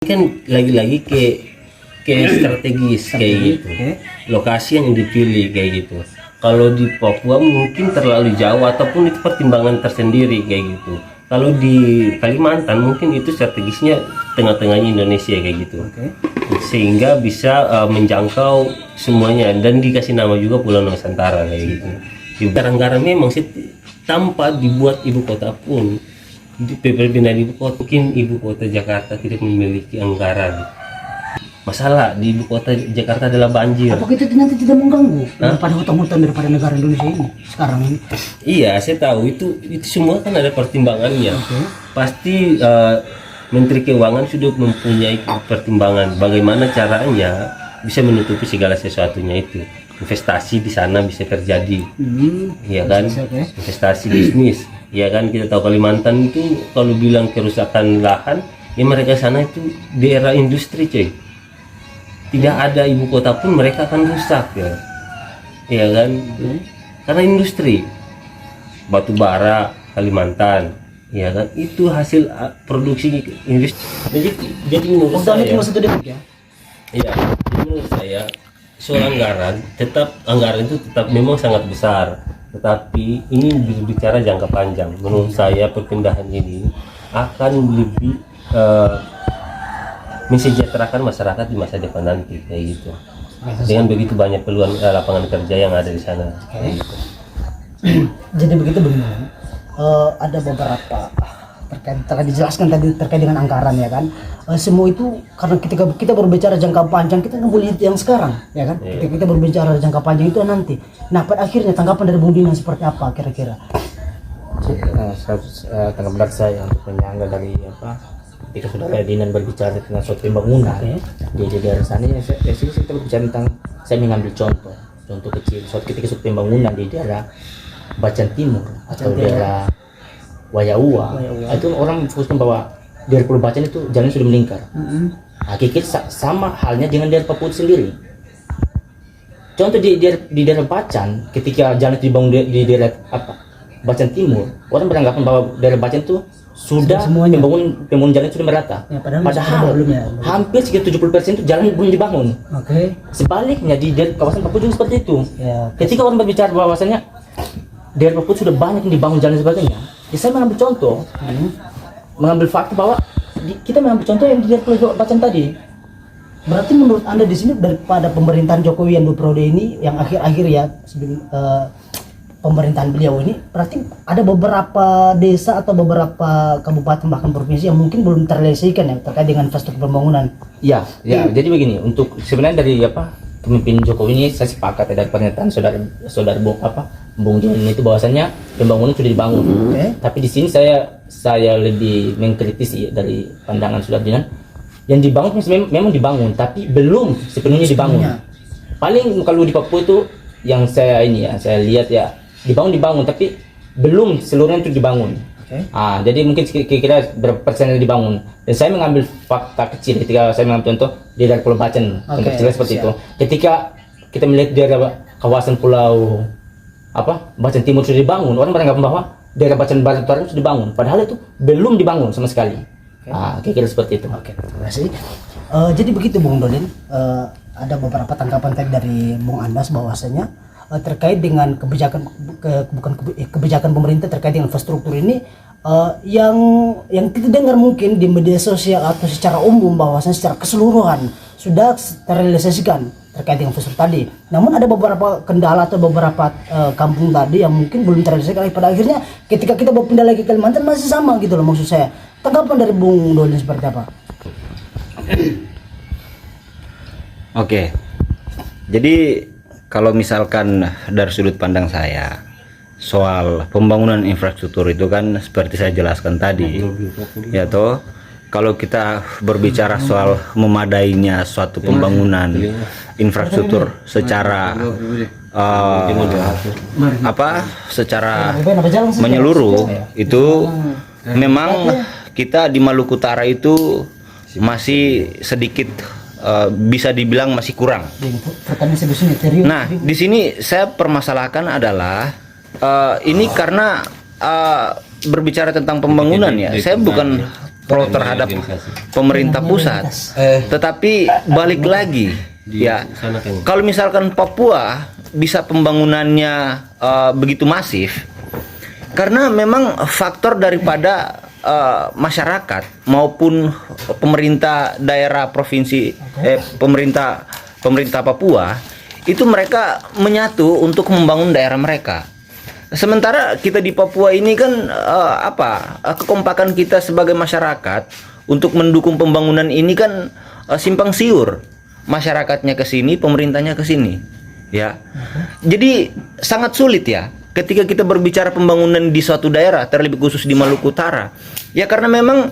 Kan lagi-lagi ke strategis kayak gitu. Lokasi yang dipilih kayak gitu. Kalau di Papua mungkin terlalu jauh ataupun itu pertimbangan tersendiri kayak gitu. Kalau di Kalimantan mungkin itu strategisnya tengah-tengahnya Indonesia kayak gitu. Sehingga bisa menjangkau semuanya dan dikasih nama juga Pulau Nusantara kayak gitu. Anggaran memang sih tanpa dibuat ibu kota pun di perpindahan ibu kota, mungkin ibu kota Jakarta tidak memiliki anggaran. Masalah di ibu kota Jakarta adalah banjir. Apakah itu nanti tidak mengganggu pada hutang-hutang daripada negara Indonesia ini sekarang ini? Iya, saya tahu itu semua kan ada pertimbangannya. Pasti Menteri Keuangan sudah mempunyai pertimbangan bagaimana caranya bisa menutupi segala sesuatunya itu. Investasi di sana bisa terjadi, ya kan? Investasi bisnis, ya kan? Kita tahu Kalimantan itu kalau bilang kerusakan lahan, ya mereka sana itu daerah industri, coy. Tidak ada ibu kota pun mereka akan rusak, ya kan? Karena industri, batu bara Kalimantan, ya kan? Itu hasil produksi industri. Jadi menurut saya, iya, menurut saya soal anggaran itu tetap memang sangat besar, tetapi ini berbicara jangka panjang. Menurut saya perpindahan ini akan lebih mensejahterakan masyarakat di masa depan nanti kayak gitu. Dengan begitu banyak peluang lapangan kerja yang ada di sana. Kayak gitu. Jadi begitu benar. Ada beberapa terkait dijelaskan tadi terkait dengan anggaran, ya kan? Semua itu karena ketika kita berbicara jangka panjang, kita nggak boleh yang sekarang, ya kan? Ketika kita berbicara jangka panjang itu nanti. Nah, pada akhirnya tanggapan dari Bung Dinan seperti apa kira-kira? Tanggapan dari saya untuk menyangga dari ketika saudara Dinan berbicara tentang suatu pembangunan di daerah sana, kita berbicara tentang, saya mengambil contoh kecil ketika suatu pembangunan di daerah Bacan Timur atau daerah Wayaua, itu orang fokuskan bahwa daerah Pulau Bacan itu jalan sudah melingkar. Hakikatnya sama halnya dengan daerah Papua sendiri. Contoh di daerah Bacan, ketika jalan itu dibangun di daerah Bacan Timur, orang beranggapan bahwa daerah Bacan itu sudah pembangunan jalan sudah merata. Ya, padahal hampir sekitar 70% itu jalan belum dibangun. Sebaliknya di kawasan Papua juga seperti itu. Ketika orang berbicara bahwasannya daerah Papua sudah banyak yang dibangun jalan dan sebagainya, ya saya mengambil contoh, mengambil fakta bahwa kita mengambil contoh yang di daerah Pulau Bacan tadi. Berarti menurut Anda di sini daripada pemerintahan Jokowi yang 2 periode ini, yang akhir-akhir ya pemerintahan beliau ini, berarti ada beberapa desa atau beberapa kabupaten bahkan provinsi yang mungkin belum terrealisasikan ya terkait dengan infrastruktur pembangunan. Ya. Jadi begini, untuk sebenarnya dari pemimpin Jokowi ini saya sepakat dari pernyataan saudara Bung Dinan itu bahwasannya pembangunan sudah dibangun. Tapi di sini saya lebih mengkritisi dari pandangan saudara Dinan, yang dibangun memang dibangun, tapi belum sepenuhnya dibangun. Paling kalau di Papua itu yang saya lihat ya dibangun tapi belum seluruhnya itu dibangun. Jadi mungkin kira-kira berapa persen yang dibangun. Dan saya mengambil fakta kecil ketika saya mengambil contoh di daerah Pulau Bacan, kecil seperti itu. Ketika kita melihat daerah kawasan Pulau Bacan Timur sudah dibangun, orang beranggapan bahwa daerah Bacan Barat Utara sudah dibangun, padahal itu belum dibangun sama sekali. Kira-kira seperti itu. Terima kasih. Jadi begitu Bung Dodin, ada beberapa tanggapan tadi dari Bung Andas bahwasanya terkait dengan kebijakan pemerintah terkait dengan infrastruktur ini, yang kita dengar mungkin di media sosial atau secara umum bahwasanya secara keseluruhan sudah terrealisasikan terkait dengan infrastruktur tadi. Namun ada beberapa kendala atau beberapa kampung tadi yang mungkin belum terrealisasikan. Pada akhirnya ketika kita berpindah lagi ke Kalimantan masih sama gitu loh, maksud saya. Tanggapan dari Bung Dodin seperti apa? Oke. Jadi kalau misalkan dari sudut pandang saya soal pembangunan infrastruktur itu kan seperti saya jelaskan tadi, ya toh, kalau kita berbicara soal memadainya suatu pembangunan infrastruktur secara secara menyeluruh, itu memang kita di Maluku Utara itu masih sedikit bisa dibilang masih kurang. Nah, di sini saya permasalahkan adalah ini karena berbicara tentang pembangunan ya. Saya bukan pro terhadap pemerintah pusat. Tetapi balik lagi ya, sana kan. kalau misalkan Papua bisa pembangunannya begitu masif, karena memang faktor daripada masyarakat maupun pemerintah daerah provinsi, pemerintah Papua itu mereka menyatu untuk membangun daerah mereka. Sementara kita di Papua ini kan kekompakan kita sebagai masyarakat untuk mendukung pembangunan ini kan simpang siur. Masyarakatnya ke sini, pemerintahnya ke sini. Ya. Jadi sangat sulit ya ketika kita berbicara pembangunan di suatu daerah, terlebih khusus di Maluku Utara. Ya karena memang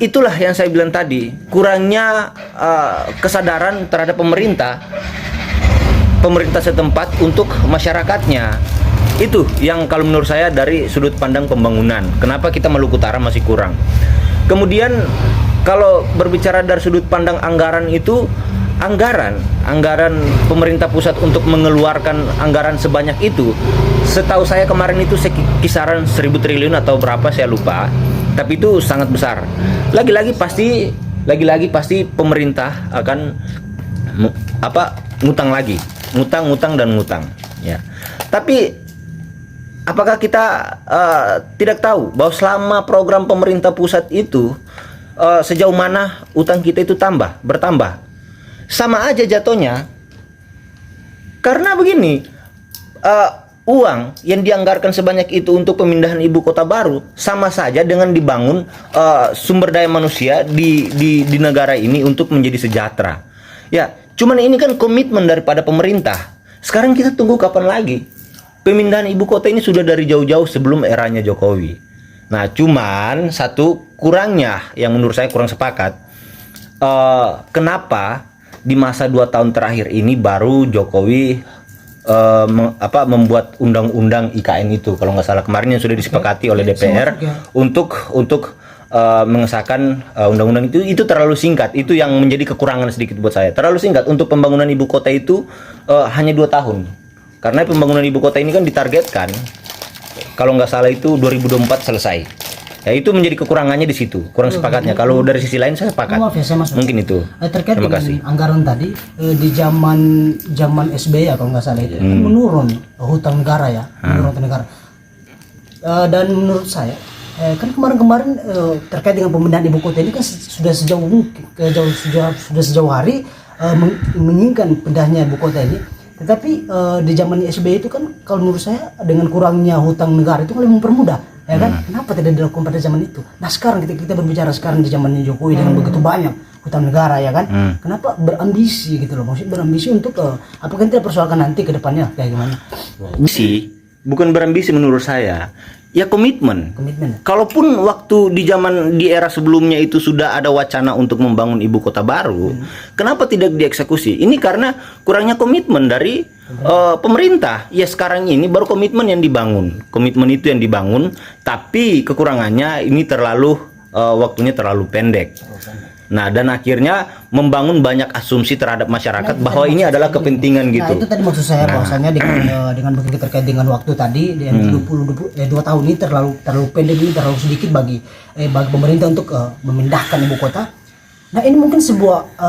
itulah yang saya bilang tadi, kurangnya kesadaran terhadap pemerintah setempat untuk masyarakatnya. Itu yang kalau menurut saya dari sudut pandang pembangunan, kenapa kita Maluku Utara masih kurang. Kemudian kalau berbicara dari sudut pandang anggaran itu, anggaran pemerintah pusat untuk mengeluarkan anggaran sebanyak itu, setahu saya kemarin itu kisaran 1.000 triliun atau berapa saya lupa, tapi itu sangat besar. Lagi-lagi pasti pemerintah akan ngutang lagi, ngutang ya. Tapi apakah kita tidak tahu bahwa selama program pemerintah pusat itu sejauh mana utang kita itu bertambah? Sama aja jatuhnya. Karena begini, uang yang dianggarkan sebanyak itu untuk pemindahan ibu kota baru sama saja dengan dibangun sumber daya manusia di negara ini untuk menjadi sejahtera. Ya, cuman ini kan komitmen daripada pemerintah. Sekarang kita tunggu kapan lagi? Pemindahan ibu kota ini sudah dari jauh-jauh sebelum eranya Jokowi. Nah, cuman satu kurangnya yang menurut saya kurang sepakat, kenapa di masa 2 tahun terakhir ini baru Jokowi membuat undang-undang IKN itu, kalau nggak salah kemarin yang sudah disepakati oleh DPR untuk mengesahkan undang-undang itu terlalu singkat. Itu yang menjadi kekurangan sedikit buat saya, terlalu singkat. Untuk pembangunan ibu kota itu hanya 2 tahun, karena pembangunan ibu kota ini kan ditargetkan kalau nggak salah itu 2024 selesai. Ya itu menjadi kekurangannya di situ, kurang sepakatnya. Kalau dari sisi lain saya sepakat. Maaf ya, saya masuk. Mungkin itu. Terkait Terima dengan kasih. anggaran tadi di zaman SBY ya kalau nggak salah itu kan menurun hutang negara ya, menurun hutang negara. Dan menurut saya kan kemarin terkait dengan pemindahan ibu kota ini kan sudah sejauh hari menginginkan pindahnya ibu kota ini. Tetapi di zaman SBY itu kan kalau menurut saya dengan kurangnya hutang negara itu lebih mempermudah. Ya kan? Kenapa tidak dilakukan pada zaman itu? Nah sekarang kita berbicara sekarang di zamannya Jokowi dengan begitu banyak hutang negara ya kan? Kenapa berambisi gitu loh? Maksudnya berambisi untuk apakah kita persoalkan nanti ke depannya kayak gimana? Ambisi, bukan berambisi menurut saya. Ya komitmen. Komitmen. Kalaupun waktu di era sebelumnya itu sudah ada wacana untuk membangun ibu kota baru, kenapa tidak dieksekusi? Ini karena kurangnya komitmen dari pemerintah. Ya sekarang ini baru komitmen yang dibangun. Komitmen itu yang dibangun, tapi kekurangannya ini waktunya terlalu pendek. Nah, dan akhirnya membangun banyak asumsi terhadap masyarakat bahwa ini adalah kepentingan gitu. Nah, itu tadi maksud saya bahwasanya dengan begitu terkait dengan waktu tadi yang 2 tahun ini terlalu pendek, ini terlalu sedikit bagi pemerintah untuk memindahkan ibu kota. Nah, ini mungkin sebuah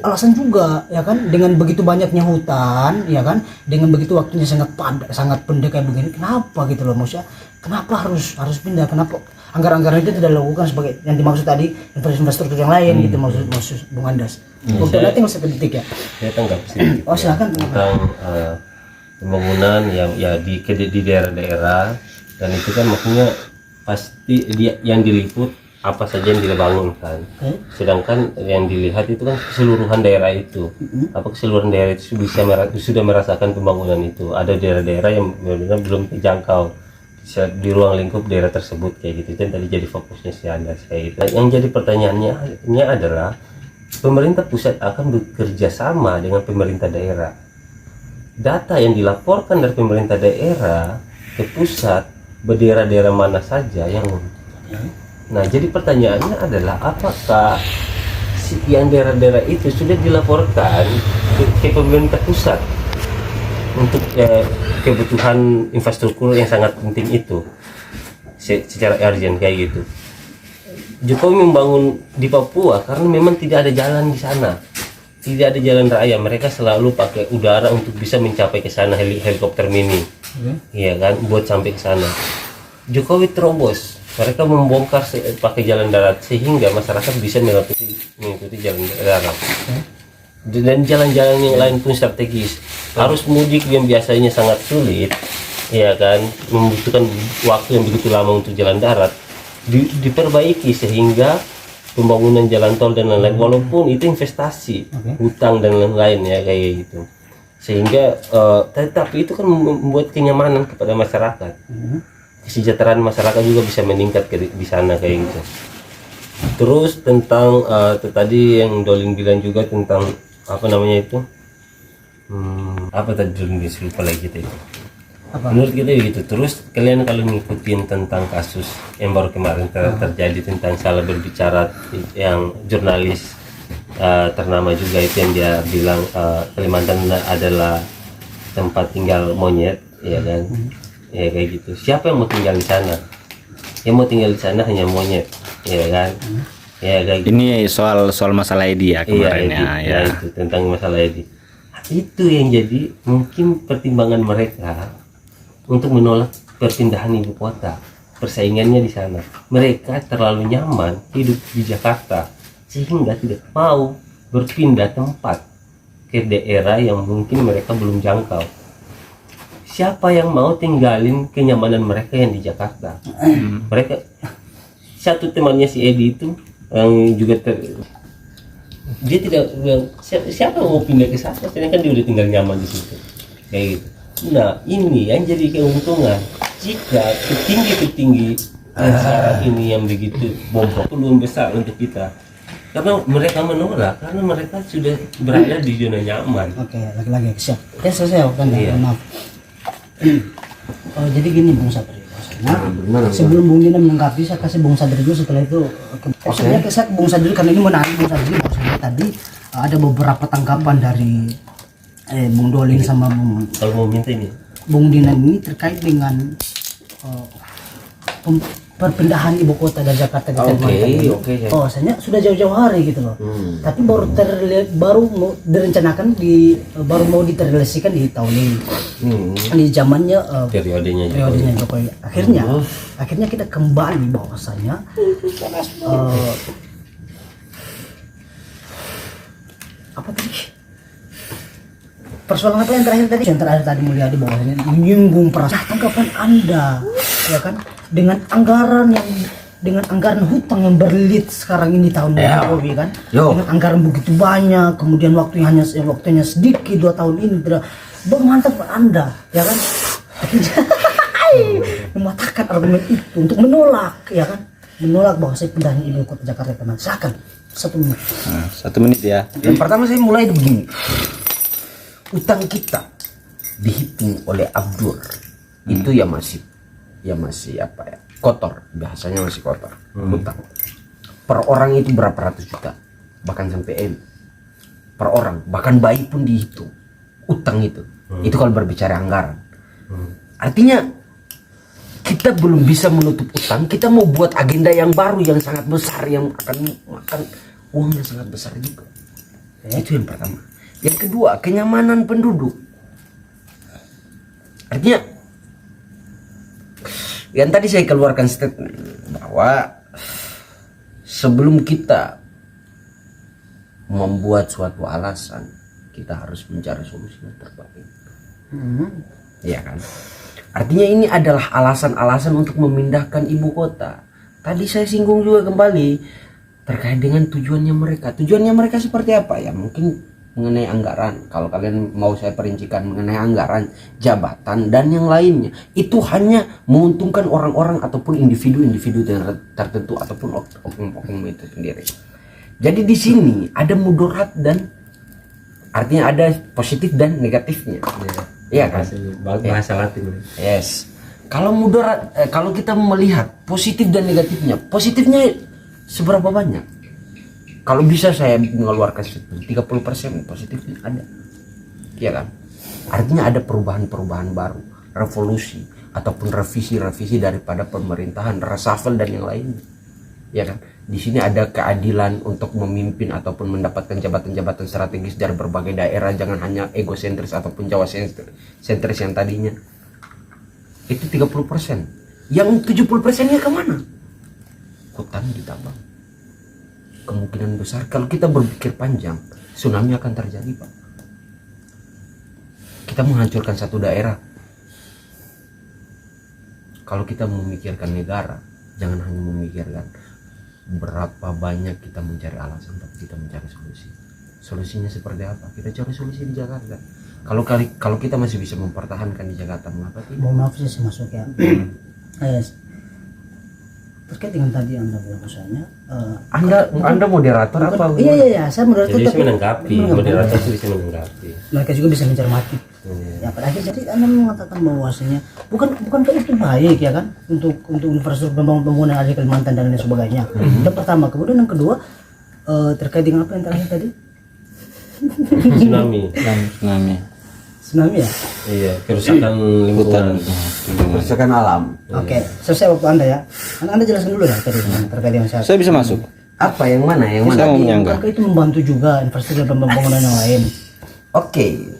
alasan juga ya kan, dengan begitu banyaknya hutan ya kan, dengan begitu waktunya sangat pendek kayak begini. Kenapa gitu loh, maksudnya kenapa harus pindah? Kenapa anggaran-anggaran itu tidak dilakukan sebagai yang dimaksud tadi infrastruktur yang lain gitu, maksud Bung Andas. Untuk nanti masih detik ya. Saya tanggap sedikit. Oh silakan. Tentang pembangunan yang ya di daerah-daerah, dan itu kan maksudnya pasti yang diliput apa saja yang dibangunkan. Sedangkan yang dilihat itu kan keseluruhan daerah itu. Apa keseluruhan daerah itu sudah merasakan pembangunan itu. Ada daerah-daerah yang benar-benar belum terjangkau di ruang lingkup daerah tersebut kayak gitu. Itu yang tadi jadi fokusnya si Anda kayak gitu. Yang jadi pertanyaannya adalah pemerintah pusat akan bekerja sama dengan pemerintah daerah. Data yang dilaporkan dari pemerintah daerah ke pusat berdaerah-daerah mana saja yang jadi pertanyaannya adalah apakah yang daerah-daerah itu sudah dilaporkan ke pemerintah pusat untuk kebutuhan infrastruktur yang sangat penting itu. secara urgent kayak gitu. Jokowi membangun di Papua karena memang tidak ada jalan di sana, tidak ada jalan raya. Mereka selalu pakai udara untuk bisa mencapai ke sana, helikopter mini, iya kan, buat sampai ke sana. Jokowi terobos, mereka membongkar pakai jalan darat sehingga masyarakat bisa mengikuti jalan darat. Dan jalan-jalan yang lain pun strategis. Arus mudik yang biasanya sangat sulit, ya kan, membutuhkan waktu yang begitu lama untuk jalan darat, diperbaiki sehingga pembangunan jalan tol dan lain-lain, walaupun itu investasi, hutang dan lain-lain ya kayak gitu, sehingga tetapi itu kan membuat kenyamanan kepada masyarakat, kesejahteraan masyarakat juga bisa meningkat di sana kayak gitu. Terus tentang tadi yang Dolin bilang juga tentang apa namanya itu, apa tadi Dolin lupa lagi kita itu. Menurut kita begitu. Terus kalian kalau ngikutin tentang kasus yang baru kemarin terjadi tentang salah berbicara yang jurnalis ternama juga itu, yang dia bilang Kalimantan adalah tempat tinggal monyet, ya kan, ya kayak gitu. Siapa yang mau tinggal di sana? Yang mau tinggal di sana hanya monyet, ya kan, ya kayak gitu. Ini soal masalah ID ya kemarin ya. Itu tentang masalah ID. Itu yang jadi mungkin pertimbangan mereka untuk menolak perpindahan ibu kota. Persaingannya di sana, mereka terlalu nyaman hidup di Jakarta sehingga tidak mau berpindah tempat ke daerah yang mungkin mereka belum jangkau. Siapa yang mau tinggalin kenyamanan mereka yang di Jakarta? Mereka, satu temannya si Edi itu yang juga dia tidak, siapa yang mau pindah ke sana, sedangkan dia udah tinggal nyaman di situ kayak gitu. Nah, ini yang jadi keuntungan jika petinggi yang sekarang ini yang begitu bobrok peluang besar untuk kita, karena mereka menolak karena mereka sudah berada di zona nyaman. Oke, lagi-lagi siap. Ya selesai kan, Iya. maaf. Jadi gini Bung Satrio, sebelum Bung Dina menanggapi, saya kasih Bung Sadri dulu, setelah itu sebenarnya saya ke Bung Sadri karena ini menarik Bung Sadri. Bahwasanya tadi ada beberapa tanggapan dari Bung Dolin sama Kalau mau minta ini Bung Dina ini terkait dengan perpindahan ibu kota dari Jakarta ke Kalimantan. Bahwasanya sudah jauh-jauh hari gitu loh. Tapi baru terlihat, baru mau direncanakan baru mau diterrealisasikan di tahun ini. Di zamannya periodenya Jokowi. Akhirnya kita kembali bahwasanya apa tadi? Persoalan apa yang terakhir tadi? Yang terakhir tadi Mulyadi bahwasanya menyinggung perasaan. Tanggapan Anda, ya kan, dengan anggaran hutang yang berlilit sekarang ini tahun Jokowi kan, dengan anggaran begitu banyak, kemudian waktunya sedikit 2 tahun ini, mantap Anda, ya kan, mematahkan argumen itu untuk menolak, ya kan, menolak bahwa saya pindahin ibu kota Jakarta teman. Silakan 1 menit. 1 menit ya. Yang pertama saya mulai begini. Utang kita dihitung oleh Abdur itu ya masih apa ya, kotor, bahasanya masih kotor. Utang per orang itu berapa ratus juta, bahkan sampai M per orang, bahkan bayi pun dihitung utang itu. Itu kalau berbicara anggaran. Artinya kita belum bisa menutup utang, kita mau buat agenda yang baru yang sangat besar, yang akan makan uangnya sangat besar juga. Itu yang pertama. Yang kedua, kenyamanan penduduk. Artinya yang tadi saya keluarkan statement bahwa sebelum kita membuat suatu alasan, kita harus mencari solusi yang terbaik. Iya kan? Artinya ini adalah alasan-alasan untuk memindahkan ibu kota. Tadi saya singgung juga kembali terkait dengan tujuannya mereka. Tujuannya mereka seperti apa ya? Mungkin mengenai anggaran. Kalau kalian mau saya perincikan mengenai anggaran, jabatan dan yang lainnya, itu hanya menguntungkan orang-orang ataupun individu-individu tertentu ataupun oknum-oknum itu sendiri. Jadi di sini ada mudarat dan artinya ada positif dan negatifnya. Iya kan? bahasa Latin. Yes. Kalau mudarat, kalau kita melihat positif dan negatifnya, positifnya seberapa banyak? Kalau bisa saya mengeluarkan 30% positifnya ada. Iya kan? Artinya ada perubahan-perubahan baru, revolusi. ataupun revisi-revisi daripada pemerintahan, reshuffle dan yang lainnya. Ya kan? Di sini ada keadilan untuk memimpin ataupun mendapatkan jabatan-jabatan strategis dari berbagai daerah, jangan hanya egosentris ataupun Jawa sentris yang tadinya. Itu 30%. Yang 70%-nya kemana? Hutan ditambang. Kemungkinan besar kalau kita berpikir panjang, tsunami akan terjadi, Pak. Kita menghancurkan satu daerah. Kalau kita memikirkan negara, jangan hanya memikirkan berapa banyak kita mencari alasan, tapi kita mencari solusi. Solusinya seperti apa? Kita cari solusi di Jakarta. Kalau kita masih bisa mempertahankan di Jakarta, mengapa tidak? Mohon maaf saya masuk ya. Terkait dengan tadi Anda bilang misalnya Anda moderator apa? iya saya moderator Jadi bisa tapi menanggapi, moderator itu bisa menanggapi. mereka juga bisa mencermati. Ya pada akhirnya jadi Anda mengatakan bahwasanya bukankah itu baik ya kan untuk infrastruktur pembangunan yang ada di Kalimantan dan lain sebagainya. Yang pertama, kemudian yang kedua terkait dengan apa yang terakhir tadi? Tsunami ya? Iya, kerusakan lingkungan. Kerusakan alam. Oke, selesai waktu Anda ya. Anda jelaskan dulu ya tadi terkait dengan Saya bisa masuk. Apa yang mana? Yang mana? Saya mau menyanggah. bukankah itu membantu juga infrastruktur pembangunan yang lain? Oke.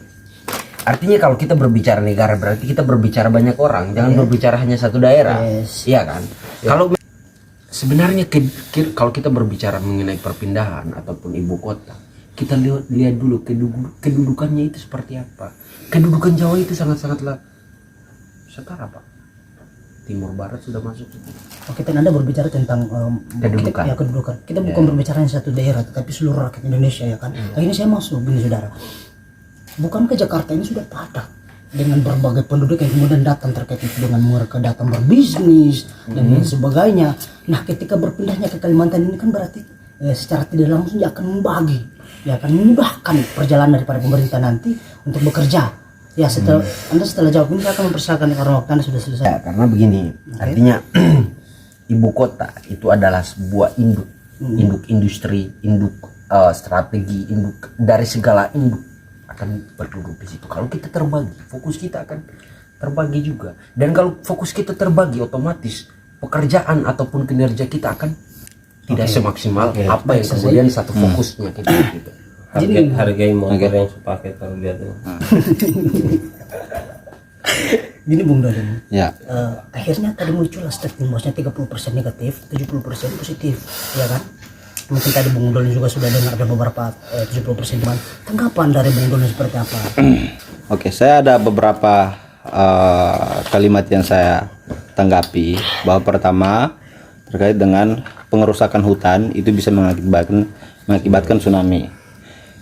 Artinya kalau kita berbicara negara berarti kita berbicara banyak orang, jangan berbicara hanya satu daerah. Yes. Iya kan? Kalau sebenarnya kalau kita berbicara mengenai perpindahan ataupun ibu kota, kita lihat dulu kedudukannya itu seperti apa. Kedudukan Jawa itu sangat-sangatlah setara, Pak. Timur Barat sudah masuk. Oke, dan Anda berbicara tentang Kedudukan. kedudukan. Kita bukan berbicara hanya satu daerah, tetapi seluruh rakyat Indonesia ya kan. Akhirnya saya masuk, ini saudara. Bukankah Jakarta ini sudah padat dengan berbagai penduduk yang kemudian datang terkait itu dengan mereka datang berbisnis dan lain sebagainya. Nah, ketika berpindahnya ke Kalimantan ini kan berarti secara tidak langsung dia akan membagi, dia akan memudahkan perjalanan daripada pemerintah nanti untuk bekerja. Ya, setelah jawab ini saya akan mempersilakan karena waktu Anda sudah selesai. Ya, karena begini, artinya ibu kota itu adalah sebuah induk industri, induk strategi, induk dari segala induk akan berduduk di situ. Kalau kita terbagi, fokus kita akan terbagi juga. Dan kalau fokus kita terbagi, otomatis pekerjaan ataupun kinerja kita akan tidak semaksimal apa yang kemudian satu fokusnya kita gitu. Hargai motor yang sepaket kalau lihat tuh. Gini Bung Dodon. Ya. Akhirnya tadi muncul statement bahwasanya 30% negatif, 70% positif, ya kan? Mungkin tadi Bung Dodon juga sudah dengar ada beberapa 70% cuman tanggapan dari Bung Dodon seperti apa? Oke, saya ada beberapa kalimat yang saya tanggapi. Bahwa pertama terkait dengan pengerusakan hutan itu bisa mengakibatkan tsunami.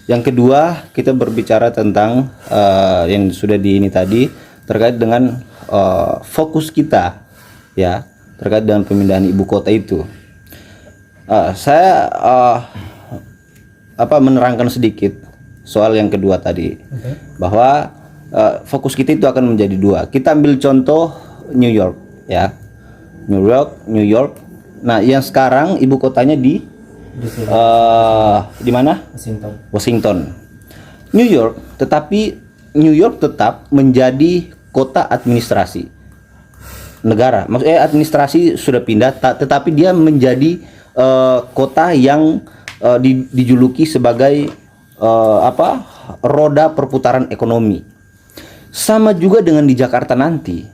Yang kedua, kita berbicara tentang yang sudah di ini tadi terkait dengan fokus kita ya terkait dengan pemindahan ibu kota itu. Saya menerangkan sedikit soal yang kedua tadi, bahwa fokus kita itu akan menjadi dua. Kita ambil contoh New York ya, New York. Nah, yang sekarang ibu kotanya di mana? Washington. New York, tetapi New York tetap menjadi kota administrasi negara. Maksudnya administrasi sudah pindah, tetapi dia menjadi kota yang dijuluki sebagai roda perputaran ekonomi. Sama juga dengan di Jakarta nanti.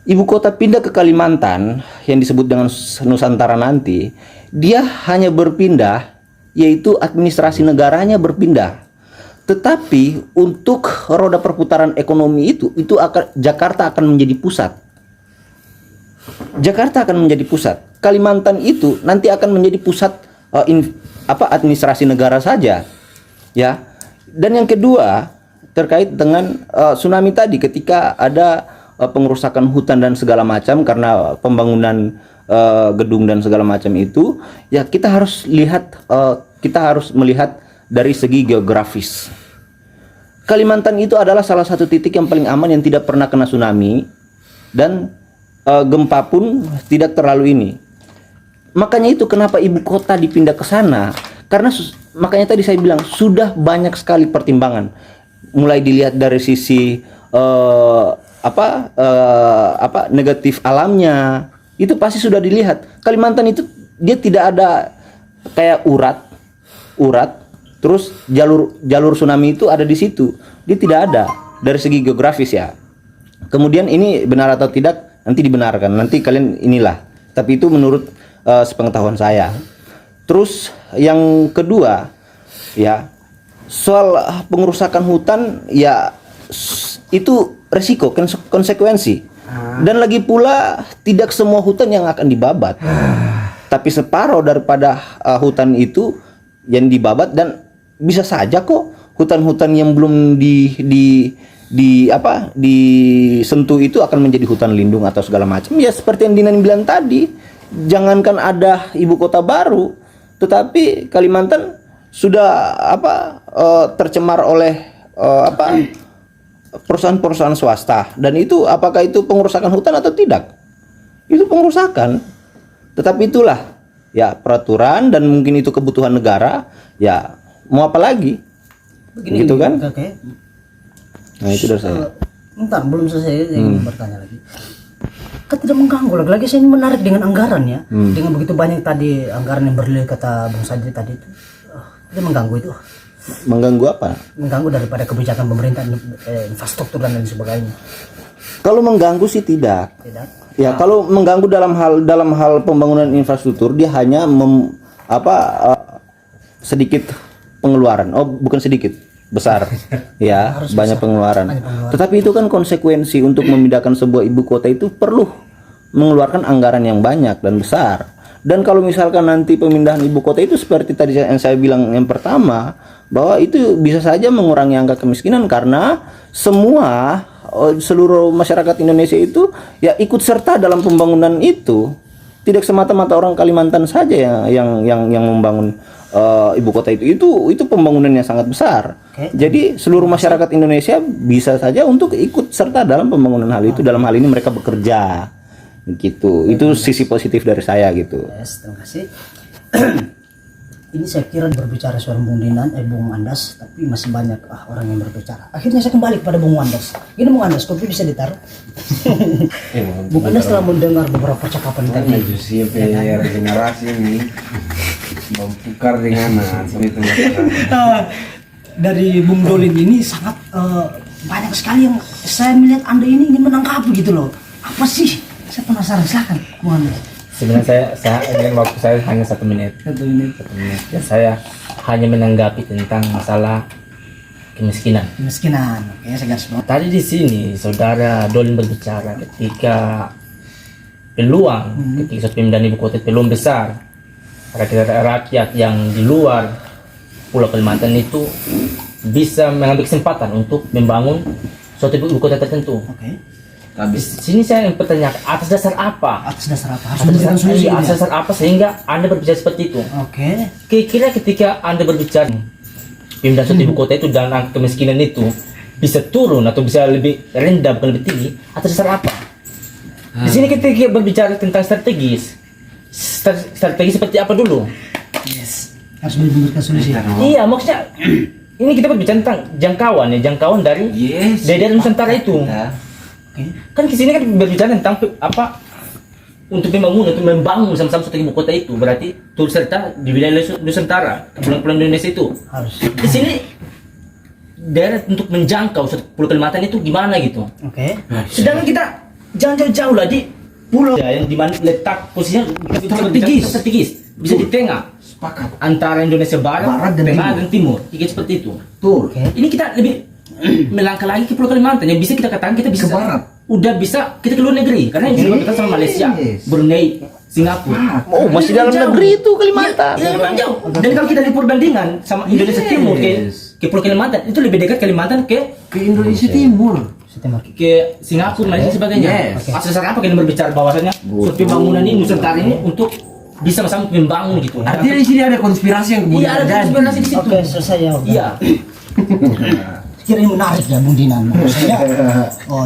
Ibu kota pindah ke Kalimantan yang disebut dengan Nusantara nanti, dia hanya berpindah, yaitu administrasi negaranya berpindah. Tetapi untuk roda perputaran ekonomi itu Jakarta akan menjadi pusat. Jakarta akan menjadi pusat. Kalimantan itu nanti akan menjadi pusat administrasi negara saja. Ya. Dan yang kedua terkait dengan tsunami tadi, ketika ada pengerusakan hutan dan segala macam karena pembangunan gedung dan segala macam itu, ya kita harus melihat dari segi geografis. Kalimantan itu adalah salah satu titik yang paling aman yang tidak pernah kena tsunami dan gempa pun tidak terlalu ini. Makanya itu kenapa ibu kota dipindah ke sana, karena makanya tadi saya bilang sudah banyak sekali pertimbangan, mulai dilihat dari sisi negatif alamnya itu pasti sudah dilihat. Kalimantan itu dia tidak ada kayak urat terus jalur tsunami itu ada di situ, dia tidak ada dari segi geografis ya. Kemudian ini benar atau tidak nanti dibenarkan, nanti kalian inilah, tapi itu menurut sepengetahuan saya. Terus yang kedua ya, soal pengerusakan hutan ya itu resiko, konsekuensi. Dan lagi pula tidak semua hutan yang akan dibabat. Tapi separuh daripada hutan itu yang dibabat, dan bisa saja kok hutan-hutan yang belum disentuh itu akan menjadi hutan lindung atau segala macam. Ya seperti yang Dinan bilang tadi, jangankan ada ibu kota baru, tetapi Kalimantan sudah tercemar oleh perusahaan-perusahaan swasta, dan itu apakah itu pengerusakan hutan atau tidak? Itu pengerusakan. Tetapi itulah ya peraturan, dan mungkin itu kebutuhan negara, ya mau apa lagi? Begini, gitu kan? Oke. Nah itu dari saya. Bentar, belum selesai, saya ingin bertanya lagi. Kan tidak mengganggu, lagi-lagi saya ini menarik dengan anggaran ya. Dengan begitu banyak tadi anggaran yang berlilit kata Bung Sadri tadi itu, tidak mengganggu itu. Mengganggu apa? Mengganggu daripada kebijakan pemerintah, infrastruktur dan lain sebagainya. Kalau mengganggu sih tidak. Tidak. Ya kalau mengganggu dalam hal pembangunan infrastruktur, dia hanya sedikit pengeluaran. Oh bukan sedikit, besar. Ya banyak pengeluaran. Tetapi itu kan konsekuensi untuk memindahkan sebuah ibu kota itu perlu mengeluarkan anggaran yang banyak dan besar. Dan kalau misalkan nanti pemindahan ibu kota itu seperti tadi yang saya bilang yang pertama, bahwa itu bisa saja mengurangi angka kemiskinan, karena seluruh masyarakat Indonesia itu ya ikut serta dalam pembangunan itu. Tidak semata-mata orang Kalimantan saja yang membangun ibu kota itu pembangunannya sangat besar. Jadi seluruh masyarakat Indonesia bisa saja untuk ikut serta dalam pembangunan hal itu. Dalam hal ini mereka bekerja gitu. Itu sisi positif dari saya gitu. Yes, terima kasih. Ini saya kira berbicara soal Bung Andas, tapi masih banyak orang yang berbicara. Akhirnya saya kembali kepada Bung Andas. Ini Bung Andas, kopi bisa ditaruh. Bung Andas telah mendengar beberapa percakapan tadi. Generasi ini memukar dengan itu. Dari Bung Dolin ini sangat banyak sekali yang saya melihat Anda ini ingin menangkap gitu loh. Apa sih? Saya penasaran, silakan Bung Andas. Sebenarnya saya ingin waktu saya hanya 1 menit. 1 menit. Dan saya hanya menanggapi tentang masalah kemiskinan. Kemiskinan, oke, saya garis bawah. Tadi di sini saudara Dolin berbicara ketika peluang ketika pemindahan ibu kota peluang besar rakyat yang di luar Pulau Kalimantan itu bisa mengambil kesempatan untuk membangun suatu ibu kota tertentu. Oke. Di sini saya yang bertanya, atas dasar apa? Atas dasar apa? Harus memberikan solusi. Atas dasar apa sehingga Anda berbicara seperti itu? Oke. Kira-kira ketika Anda berbicara pemindahan suatu ibu kota itu dan angka kemiskinan itu bisa turun atau bisa lebih rendah bukan lebih tinggi, atas dasar apa? Di sini ketika berbicara tentang strategis seperti apa dulu? Yes. Harus memberikan solusi. Iya, maksudnya ini kita berbicara tentang jangkauan dari daerah Nusantara itu. Kan di sini kan berbicara tentang apa untuk membangun sama-sama suatu ibu kota itu, berarti turut serta di wilayah Nusantara, pulau-pulau Indonesia itu. Harus. Di sini daerah untuk menjangkau suatu Pulau Kalimantan itu gimana gitu? Oke. Sedangkan kita jangan jauh-jauh lah di pulau yang di mana letak posisinya strategis, bisa di tengah. Sepakat. Antara Indonesia Barat dan Timur. Kayak seperti itu. Betul. Ini kita lebih melangkah lagi ke Pulau Kalimantan yang bisa kita katakan kita bisa ke barat. Udah bisa kita ke luar negeri karena yang kita sama Malaysia, Brunei, Singapura. Oh, masih dalam negeri itu Kalimantan. Iya, memang jauh. Dan kalau kita lihat perbandingan sama Indonesia Timur ke Pulau Kalimantan itu lebih dekat Kalimantan ke Indonesia Timur. Ke Singapura, Malaysia sebagainya. Atas dasar apa kita berbicara bahwasanya suatu pembangunan ini Nusantara ini untuk bisa sama-sama membangun gitu. Artinya di sini ada konspirasi yang kemudian ada konspirasi di situ. Oke, selesai ya. Iya. Kira ini menarik ya Bung Dinan. Maksudnya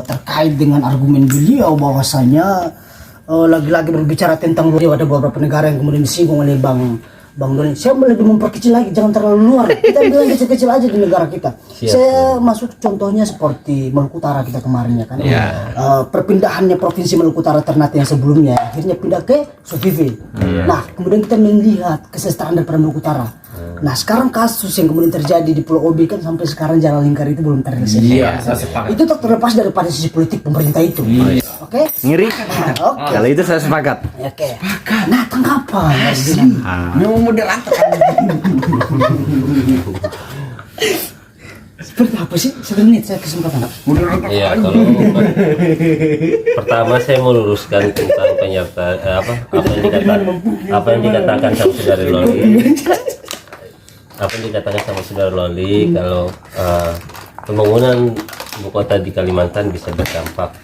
terkait dengan argumen beliau bahwasanya lagi-lagi berbicara tentang ada beberapa negara yang kemudian disinggung oleh Bang Bang Doni, saya lebih memperkecil lagi, jangan terlalu luar. Kita bilang kecil-kecil aja di negara kita. Saya masuk contohnya seperti Maluku Utara kita kemarin ya kan. Perpindahannya provinsi Maluku Utara Ternate yang sebelumnya akhirnya pindah ke Sufifi. Nah, kemudian kita melihat kesetaraan daripada Maluku Utara. Nah, sekarang kasus yang kemudian terjadi di Pulau Obi kan sampai sekarang Jalan Lingkar itu belum terselesaikan. Itu tak terlepas daripada sisi politik pemerintah itu. Oke? Ngiri. Oke. Kalau itu saya sepakat. Oke. Nah, tanggapan. Memang model apa kan? Seperti apa sih? 1 menit saya kesempatan. Iya, kalau pertama saya mau luruskan tentang penyertaan apa yang dikatakan sama saudara Loli. Apa yang dikatakan sama saudara Loli kalau pembangunan ibu kota di Kalimantan bisa berdampak.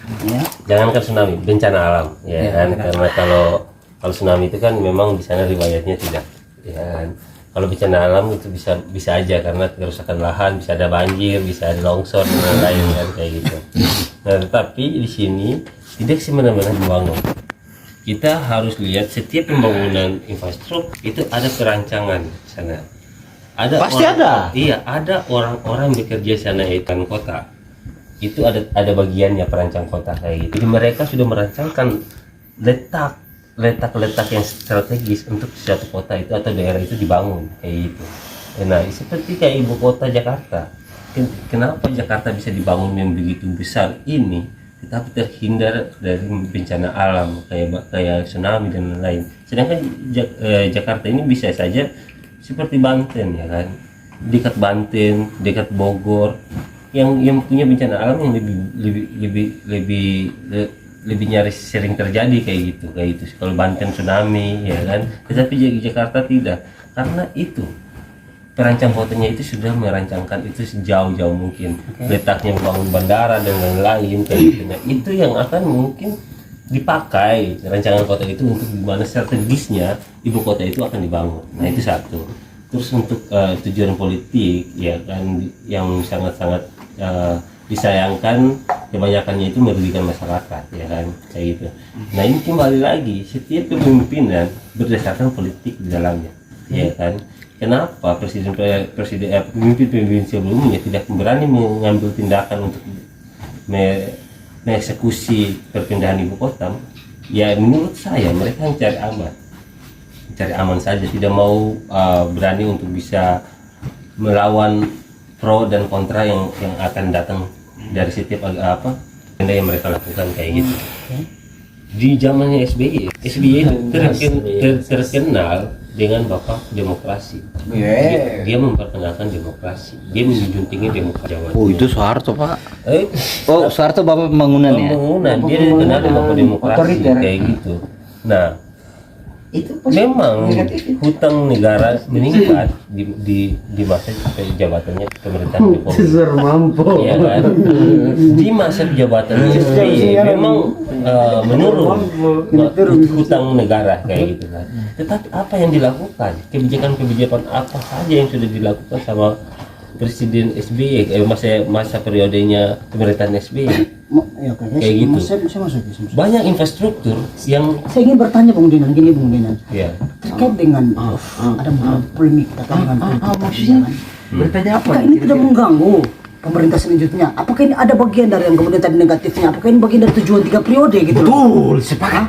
Jangankan tsunami, bencana alam, ya kan? Karena kalau tsunami itu kan memang di sana riwayatnya tidak, ya kan? Kalau bencana alam itu bisa aja karena kerusakan lahan, bisa ada banjir, bisa ada longsor dan lain-lain kan kayak gitu. Nah, tetapi di sini tidak semena-mena dibangun. Kita harus lihat setiap pembangunan infrastruktur itu ada perancangan di sana. Pasti ada. Iya, ada orang-orang yang bekerja di sana ikan kota. Itu ada bagiannya perancang kota kayak gitu. Jadi mereka sudah merancangkan letak-letak yang strategis untuk suatu kota itu atau daerah itu dibangun kayak gitu. Nah, seperti kayak ibu kota Jakarta. Kenapa Jakarta bisa dibangun yang begitu besar ini, tetapi terhindar dari bencana alam kayak tsunami dan lain-lain. Sedangkan Jakarta ini bisa saja seperti Banten ya kan, dekat Banten, dekat Bogor, yang punya bencana alam yang lebih nyaris sering terjadi kayak gitu. Kalau Banten tsunami ya kan, tetapi Jakarta tidak, karena itu perancang kotanya itu sudah merancangkan itu sejauh-jauh mungkin, letaknya membangun bandara dan lain-lain kayak gitu. Nah, itu yang akan mungkin dipakai rancangan kota itu untuk gimana strategisnya ibu kota itu akan dibangun. Nah, itu satu. Terus untuk tujuan politik ya kan yang sangat-sangat disayangkan, kebanyakannya itu merugikan masyarakat ya kan kayak gitu. Nah, ini kembali lagi setiap kepemimpinan berdasarkan politik di dalamnya ya kan. Kenapa pemimpin sebelumnya tidak berani mengambil tindakan untuk mengeksekusi perpindahan ibu kota? Ya menurut saya mereka mencari aman saja, tidak mau berani untuk bisa melawan pro dan kontra yang akan datang dari setiap agenda yang mereka lakukan kayak gitu. Di zamannya SBY terkenal dengan bapak demokrasi. Dia memperkenalkan demokrasi, dia menjunjung tinggi demokrasi. Oh, itu Soeharto, Pak. Oh, Soeharto bapak pembangunannya. Dia dikenal dengan bapak demokrasi kayak gitu. Nah, Itu memang hutang negara meningkat di masa jabatannya pemerintahan Jokowi. Ya kan? Di masa jabatannya SBY memang menurun hutang negara kayak gitu kan. Tetapi apa yang dilakukan? Kebijakan-kebijakan apa saja yang sudah dilakukan sama Presiden SBY masa periodenya pemerintahan SBY? Kayak gitu. Saya masuk. Banyak infrastruktur yang Saya ingin bertanya Bung Dinan, gini Bung Dinan. ya Terkait dengan ada beberapa polemik terkait dengan politik. maksudnya bertanya apa? Apakah ini tidak mengganggu pemerintah selanjutnya? Apakah ini ada bagian dari yang kemudian tadi negatifnya? Apakah ini bagian dari tujuan 3 periode gitu? Betul, sepakat.